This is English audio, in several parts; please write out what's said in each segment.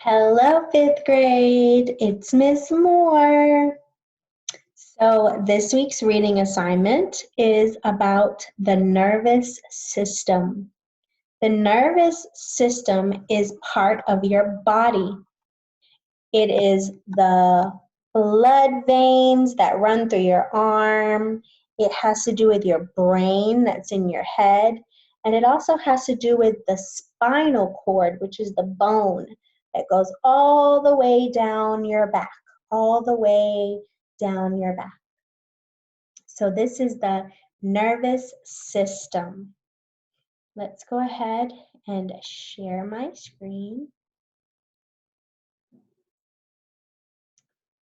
Hello, fifth grade. It's Miss Moore. So, this week's reading assignment is about the nervous system. The nervous system is part of your body. It is the blood veins that run through your arm. It has to do with your brain that's in your head. And it also has to do with the spinal cord, which is the bone that goes all the way down your back, all the way down your back. So this is the nervous system. Let's go ahead and share my screen.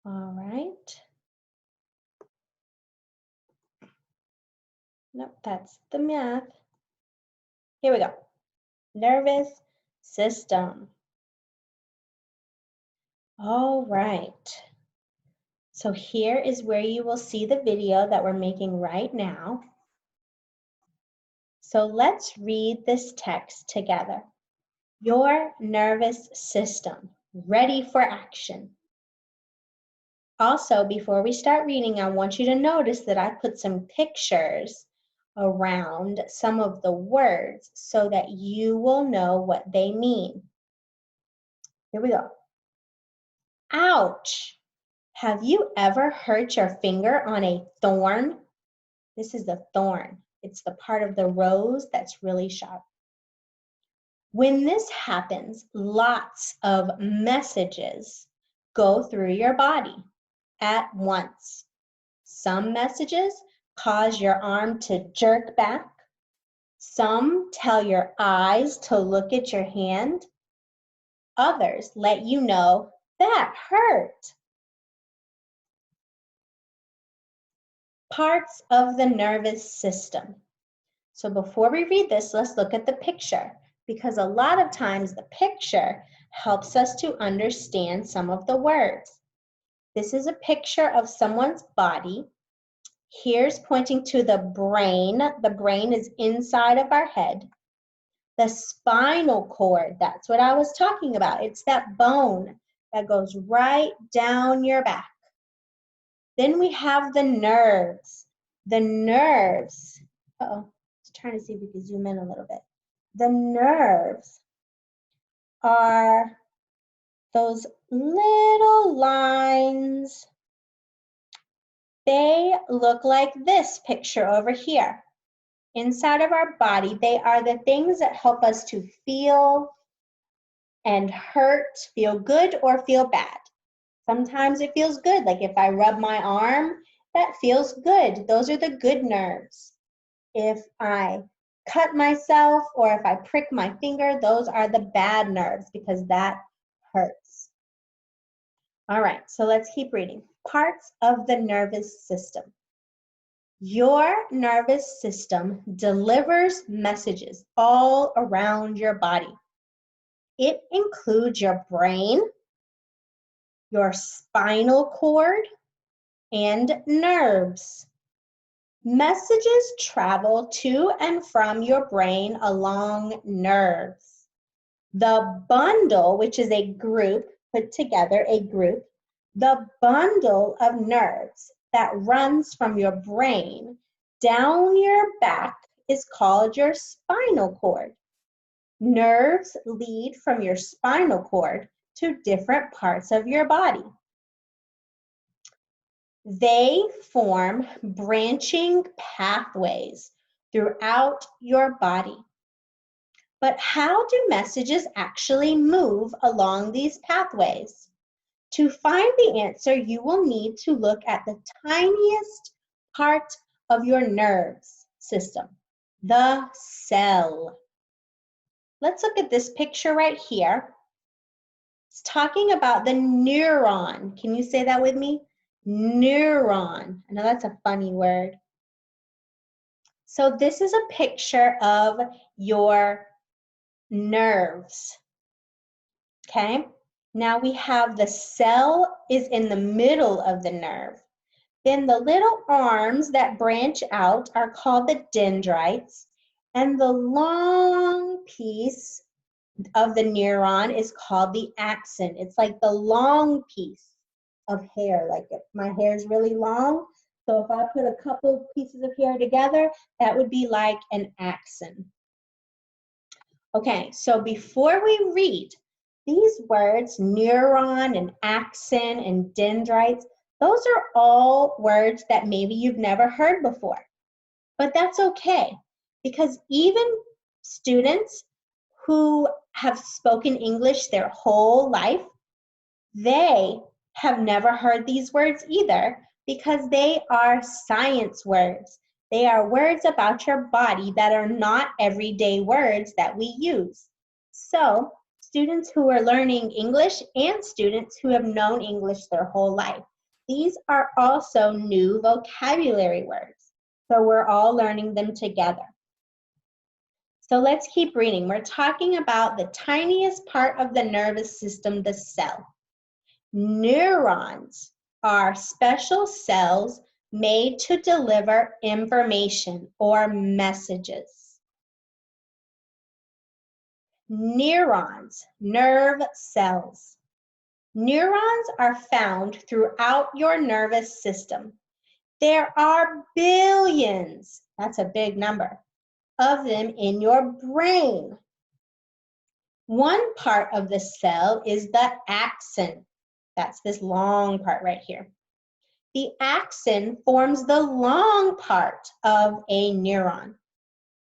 All right. Nope, that's the math. Here we go. Nervous system. All right. So here is where you will see the video that we're making right now. So let's read this text together. Your nervous system, ready for action. Also, before we start reading, I want you to notice that I put some pictures around some of the words so that you will know what they mean. Here we go. Ouch! Have you ever hurt your finger on a thorn? This is the thorn. It's the part of the rose that's really sharp. When this happens, lots of messages go through your body at once. Some messages cause your arm to jerk back. Some tell your eyes to look at your hand. Others let you know that hurt. Parts of the nervous system. So before we read this, let's look at the picture, because a lot of times the picture helps us to understand some of the words. This is a picture of someone's body. Here's pointing to the brain. The brain is inside of our head. The spinal cord, that's what I was talking about. It's that bone that goes right down your back. Then we have the nerves. The nerves, trying to see if we can zoom in a little bit. The nerves are those little lines. They look like this picture over here. Inside of our body, they are the things that help us to feel and hurt, feel good or feel bad. Sometimes it feels good, like if I rub my arm, that feels good. Those are the good nerves. If I cut myself or if I prick my finger, those are the bad nerves because that hurts. All right, so let's keep reading. Parts of the nervous system. Your nervous system delivers messages all around your body. It includes your brain, your spinal cord, and nerves. Messages travel to and from your brain along nerves. The bundle, which is a group, put together a group, the bundle of nerves that runs from your brain down your back is called your spinal cord. Nerves lead from your spinal cord to different parts of your body. They form branching pathways throughout your body. But how do messages actually move along these pathways? To find the answer, you will need to look at the tiniest part of your nerves system, the cell. Let's look at this picture right here. It's talking about the neuron. Can you say that with me? Neuron. I know that's a funny word. So this is a picture of your nerves. Okay? Now we have the cell is in the middle of the nerve. Then the little arms that branch out are called the dendrites. And the long piece of the neuron is called the axon. It's like the long piece of hair. Like if my hair is really long, so if I put a couple pieces of hair together, that would be like an axon. Okay, so before we read these words, neuron and axon and dendrites, those are all words that maybe you've never heard before. But that's okay, because even students who have spoken English their whole life, they have never heard these words either, because they are science words. They are words about your body that are not everyday words that we use. So students who are learning English and students who have known English their whole life, these are also new vocabulary words. So we're all learning them together. So let's keep reading. We're talking about the tiniest part of the nervous system, the cell. Neurons are special cells made to deliver information or messages. Neurons, nerve cells. Neurons are found throughout your nervous system. There are billions, that's a big number, of them in your brain. One part of the cell is the axon. That's this long part right here. The axon forms the long part of a neuron.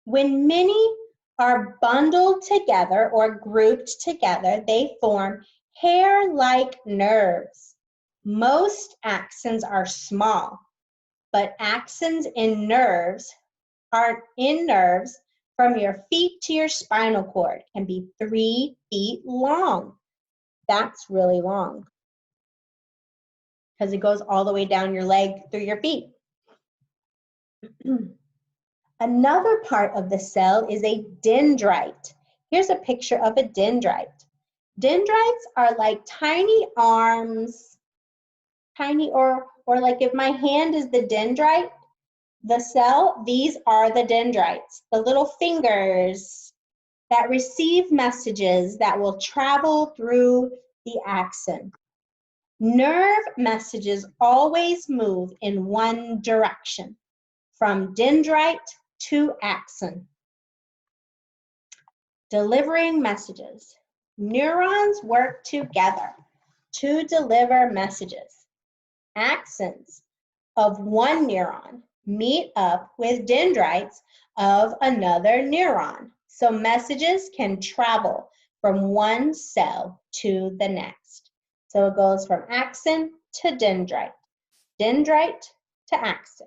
When many are bundled together or grouped together, they form hair-like nerves. Most axons are small, but axons in nerves from your feet to your spinal cord can be 3 feet long. That's really long because it goes all the way down your leg through your feet. Another part of the cell is a dendrite. Here's a picture of a dendrite. Dendrites are like tiny arms, or like if my hand is the dendrite, the cell, these are the dendrites, the little fingers that receive messages that will travel through the axon. Nerve messages always move in one direction, from dendrite to axon. Delivering messages. Neurons work together to deliver messages. Axons of one neuron meet up with dendrites of another neuron, so messages can travel from one cell to the next. So it goes from axon to dendrite, dendrite to axon.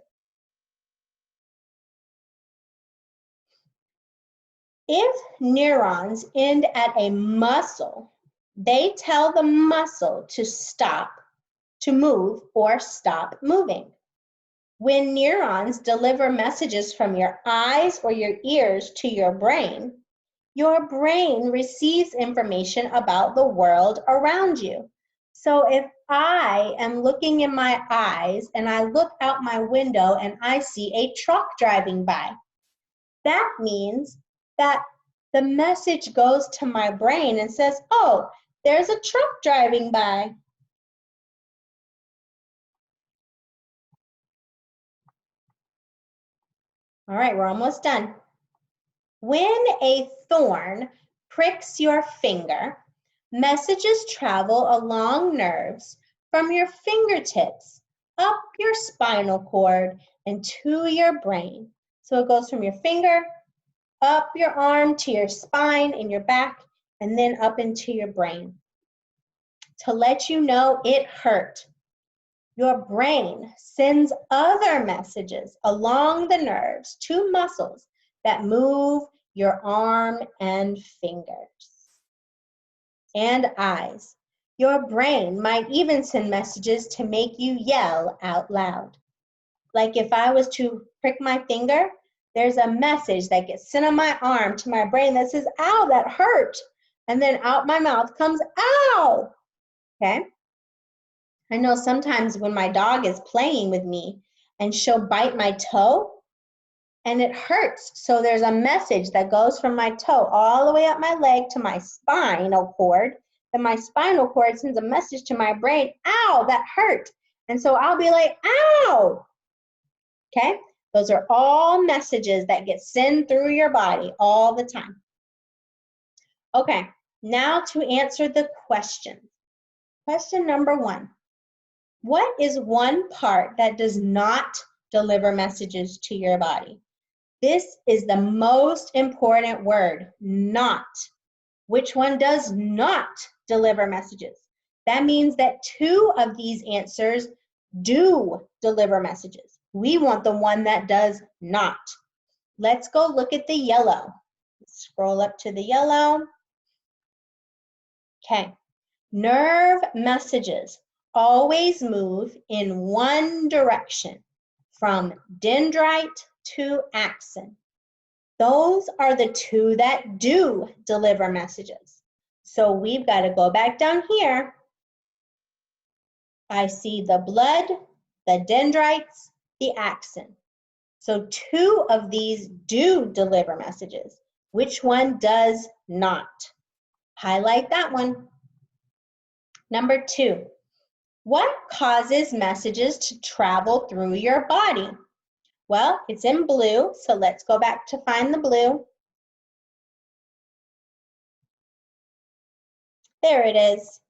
If neurons end at a muscle, they tell the muscle to stop, to move, or stop moving. When neurons deliver messages from your eyes or your ears to your brain receives information about the world around you. So if I am looking in my eyes and I look out my window and I see a truck driving by, that means that the message goes to my brain and says, oh, there's a truck driving by. All right, we're almost done. When a thorn pricks your finger, messages travel along nerves from your fingertips, up your spinal cord, and to your brain. So it goes from your finger, up your arm to your spine and your back, and then up into your brain. To let you know it hurt. Your brain sends other messages along the nerves to muscles that move your arm and fingers and eyes. Your brain might even send messages to make you yell out loud. Like if I was to prick my finger, there's a message that gets sent on my arm to my brain that says, ow, that hurt. And then out my mouth comes, ow. Okay? I know sometimes when my dog is playing with me and she'll bite my toe, and it hurts. So there's a message that goes from my toe all the way up my leg to my spinal cord. Then my spinal cord sends a message to my brain, ow, that hurt. And so I'll be like, ow. Okay? Those are all messages that get sent through your body all the time. Okay, now to answer the question. Question number 1. What is one part that does not deliver messages to your body? This is the most important word, not. Which one does not deliver messages? That means that 2 of these answers do deliver messages. We want the one that does not. Let's go look at the yellow. Scroll up to the yellow. Okay. Nerve messages always move in one direction, from dendrite to axon. Those are the 2 that do deliver messages. So we've got to go back down here. I see the blood, the dendrites, the axon. So 2 of these do deliver messages. Which one does not? Highlight that one. Number 2, what causes messages to travel through your body? Well, it's in blue, so let's go back to find the blue. There it is.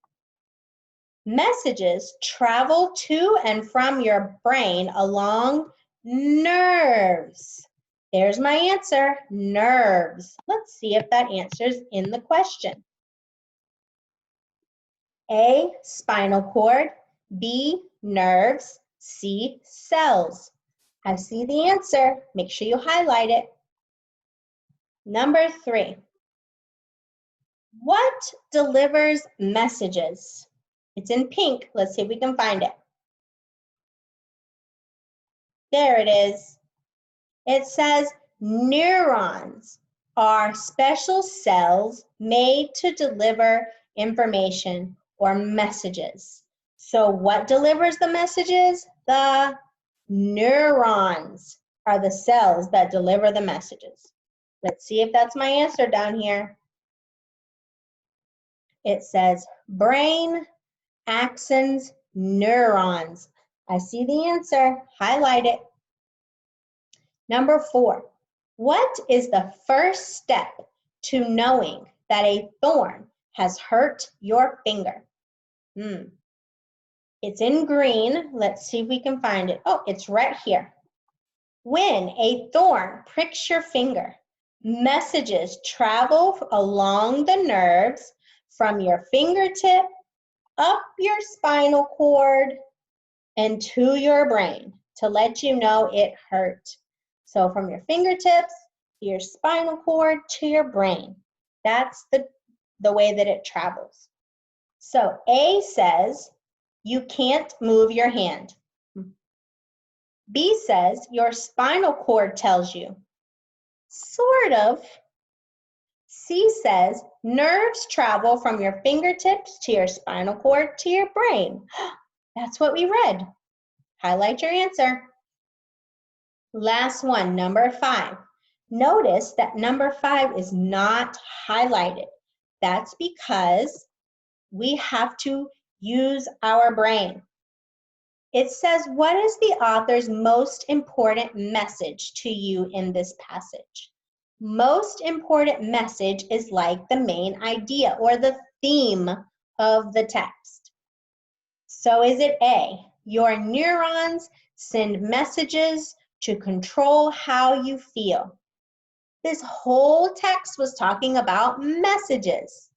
Messages travel to and from your brain along nerves. There's my answer, nerves. Let's see if that answer's in the question. A, spinal cord, B, nerves, C, cells. I see the answer. Make sure you highlight it. Number 3. What delivers messages? It's in pink. Let's see if we can find it. There it is. It says neurons are special cells made to deliver information or messages. So what delivers the messages? The neurons are the cells that deliver the messages. Let's see if that's my answer down here. It says brain, axons, neurons. I see the answer. Highlight it. Number 4. What is the first step to knowing that a thorn has hurt your finger? It's in green. Let's see if we can find it. Oh, it's right here. When a thorn pricks your finger, messages travel along the nerves from your fingertip, up your spinal cord, and to your brain to let you know it hurt. So from your fingertips, to your spinal cord, to your brain. That's the way that it travels. So A says, you can't move your hand. B says, your spinal cord tells you. Sort of. C says, nerves travel from your fingertips to your spinal cord to your brain. That's what we read. Highlight your answer. Last one, number 5. Notice that number 5 is not highlighted. That's because we have to use our brain. It says, what is the author's most important message to you in this passage? Most important message is like the main idea or the theme of the text. So is it A, your neurons send messages to control how you feel? This whole text was talking about messages.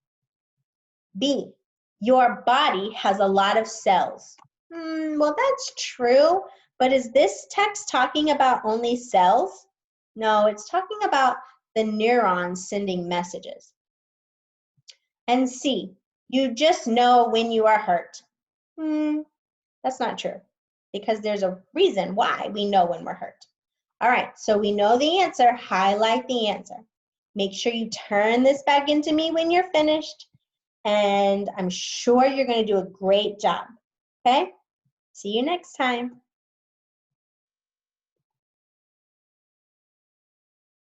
B, your body has a lot of cells. Well, that's true, but is this text talking about only cells? No, it's talking about the neurons sending messages. And C, you just know when you are hurt. That's not true, because there's a reason why we know when we're hurt. All right, so we know the answer. Highlight the answer. Make sure you turn this back into me when you're finished, and I'm sure you're going to do a great job. Okay? See you next time.